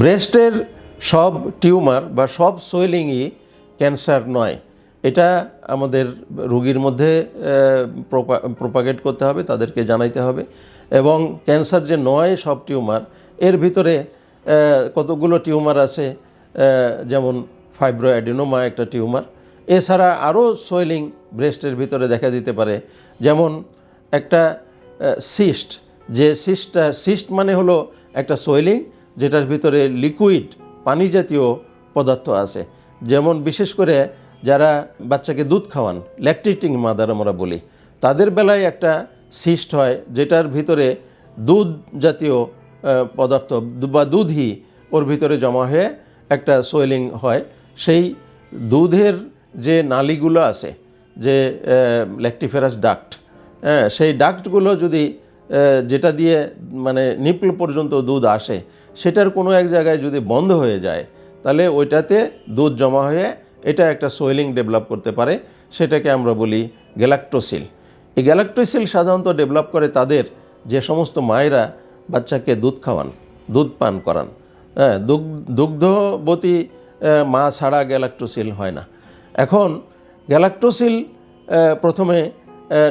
ব্রেস্টের সব টিউমার বা সব সোয়েলিংই ক্যান্সার নয়, এটা আমাদের রোগীর মধ্যে প্রোপাগেট করতে হবে, তাদেরকে জানাইতে হবে। এবং ক্যান্সার যে নয় সব টিউমার, এর ভিতরে কতগুলো টিউমার আছে, যেমন ফাইব্রোঅ্যাডিনোমা একটা টিউমার। এছাড়া আরও সোয়েলিং ব্রেস্টের ভিতরে দেখা দিতে পারে, যেমন একটা সিস্ট, যে সিস্ট মানে হলো একটা সোয়েলিং যেটার ভিতরে লিকুইড পানি জাতীয় পদার্থ আছে। যেমন বিশেষ করে যারা বাচ্চাকে দুধ খাওয়ান, ল্যাকটেটিং মাদার আমরা বলি, তাদের বেলায় একটা সিস্ট হয় যেটার ভিতরে দুধ জাতীয় পদার্থ বা দুধই ওর ভিতরে জমা হয়ে একটা সোয়েলিং হয়। সেই দুধের যে নালীগুলো আছে, যে ল্যাক্টিফেরাস ডাক্ট, সেই ডাক্টগুলো যদি যেটা দিয়ে মানে নিপল পর্যন্ত দুধ আসে, সেটার কোনো এক জায়গায় যদি বন্ধ হয়ে যায়, তাহলে ওইটাতে দুধ জমা হয়ে এটা একটা সোয়েলিং ডেভেলপ করতে পারে। সেটাকে আমরা বলি গ্যালাক্টোসিল। এই গ্যালাক্টোসিল সাধারণত ডেভেলপ করে তাদের যে সমস্ত মায়েরা বাচ্চাকে দুধ খাওয়ান, দুধ পান করান। দুগ্ধবতী মা ছাড়া গ্যালাক্টোসিল হয় না। এখন গ্যালাক্টোসিল প্রথমে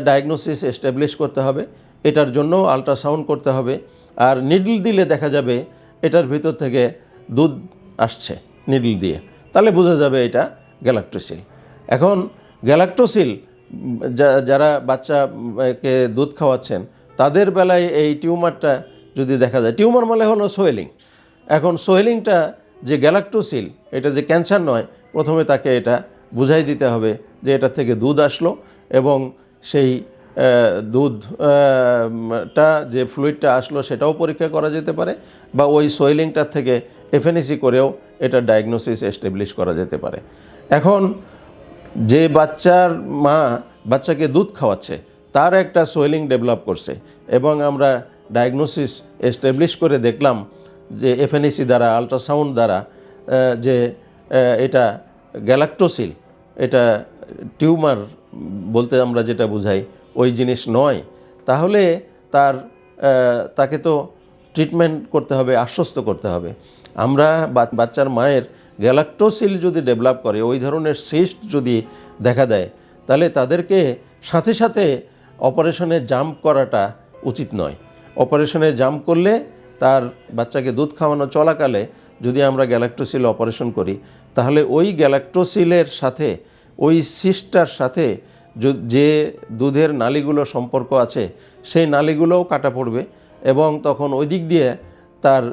ডায়াগনোসিস এস্টাবলিশ করতে হবে, এটার জন্য আল্ট্রাসাউন্ড করতে হবে। আর নিডল দিলে দেখা যাবে এটার ভিতর থেকে দুধ আসছে নিডল দিয়ে, তাহলে বোঝা যাবে এটা গ্যালাক্টোসিল। এখন গ্যালাক্টোসিল যারা বাচ্চাকে দুধ খাওয়াচ্ছেন তাদের বেলায় এই টিউমারটা যদি দেখা যায়, টিউমার মানে হলো সোয়েলিং। এখন সোয়েলিংটা যে গ্যালাক্টোসিল, এটা যে ক্যান্সার নয়, প্রথমে তাকে এটা বুঝাই দিতে হবে যে এটা থেকে দুধ আসলো, এবং সেই দুধটা যে ফ্লুইডটা আসলো সেটাও পরীক্ষা করা যেতে পারে, বা ওই সোয়েলিংটার থেকে এফএনএসি করেও এটা ডায়াগনোসিস এস্টাবলিশ করা যেতে পারে। এখন যে বাচ্চার মা বাচ্চাকে দুধ খাওয়াচ্ছে তার একটা সোয়েলিং ডেভেলপ করছে, এবং আমরা ডায়াগনোসিস এস্টাবলিশ করে দেখলাম যে এফএনএসি দ্বারা, আল্ট্রাসাউন্ড দ্বারা, যে এটা গ্যালাক্টোসিল, এটা টিউমার বলতে আমরা যেটা বুঝাই ওই জিনিস নয়, তাহলে তাকে তো ট্রিটমেন্ট করতে হবে, আশ্বস্ত করতে হবে। আমরা বাচ্চার মায়ের গ্যালাক্টোসিল যদি ডেভেলপ করে, ওই ধরনের সিস্ট যদি দেখা দেয়, তাহলে তাদেরকে সাথে সাথে অপারেশনে জাম্প করাটা উচিত নয়। অপারেশনে জাম্প করলে তার বাচ্চাকে দুধ খাওয়ানো চলাকালে যদি আমরা গ্যালাক্টোসিল অপারেশন করি, তাহলে ওই গ্যালাক্টোসিলের সাথে, ওই সিস্টটার সাথে যে দুধের নালীগুলো সম্পর্ক আছে সেই নালীগুলোও কাটা পড়বে, এবং তখন ওই দিক দিয়ে তার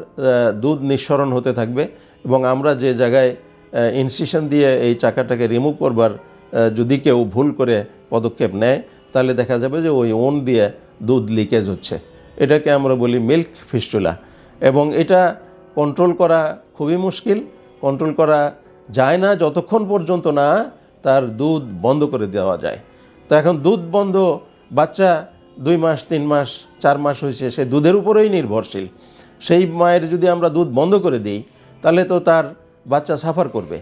দুধ নিঃসরণ হতে থাকবে। এবং আমরা যে জায়গায় ইনসিশন দিয়ে এই চাকাটাকে রিমুভ করবার যদি কেউ ভুল করে পদক্ষেপ নেয়, তাহলে দেখা যাবে যে ওই ওন দিয়ে দুধ লিকেজ হচ্ছে। এটাকে আমরা বলি মিল্ক ফিস্টুলা, এবং এটা কন্ট্রোল করা খুবই মুশকিল। কন্ট্রোল করা যায় না যতক্ষণ পর্যন্ত না তার দুধ বন্ধ করে দেওয়া যায়। তো এখন দুধ বন্ধ, বাচ্চা 2 মাস 3 মাস 4 মাস হয়েছে, সে দুধের উপরেই নির্ভরশীল। সেই মায়ের যদি আমরা দুধ বন্ধ করে দিই, তাহলে তো তার বাচ্চা সাফার করবে।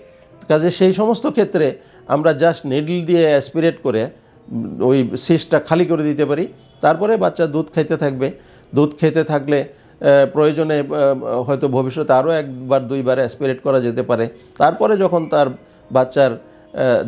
কাজে সেই সমস্ত ক্ষেত্রে আমরা জাস্ট নিডল দিয়ে অ্যাসপিরেট করে ওই সিস্টটা খালি করে দিতে পারি, তারপরে বাচ্চা দুধ খেতে থাকবে। দুধ খেতে থাকলে প্রয়োজনে হয়তো ভবিষ্যতে আরও 1-2 বার অ্যাসপিরেট করা যেতে পারে। তারপরে যখন তার বাচ্চার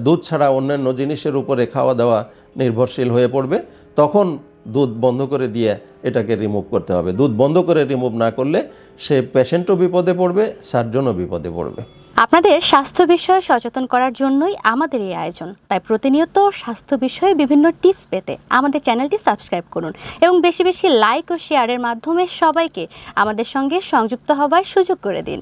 দুধ ছাড়া অন্যান্য জিনিসের উপরে খাওয়া দাওয়া নির্ভরশীল হয়ে পড়বে, তখন দুধ বন্ধ করে দিয়ে এটাকে রিমুভ করতে হবে। দুধ বন্ধ করে রিমুভ না করলে সে পেশেন্টও বিপদে পড়বে, সার্জনও বিপদে পড়বে। আপনাদের স্বাস্থ্য বিষয়ে সচেতন করার জন্যই আমাদের এই আয়োজন। তাই প্রতিনিয়ত স্বাস্থ্য বিষয়ে বিভিন্ন টিপস পেতে আমাদের চ্যানেলটি সাবস্ক্রাইব করুন, এবং বেশি বেশি লাইক ও শেয়ারের মাধ্যমে সবাইকে আমাদের সঙ্গে সংযুক্ত হবার সুযোগ করে দিন।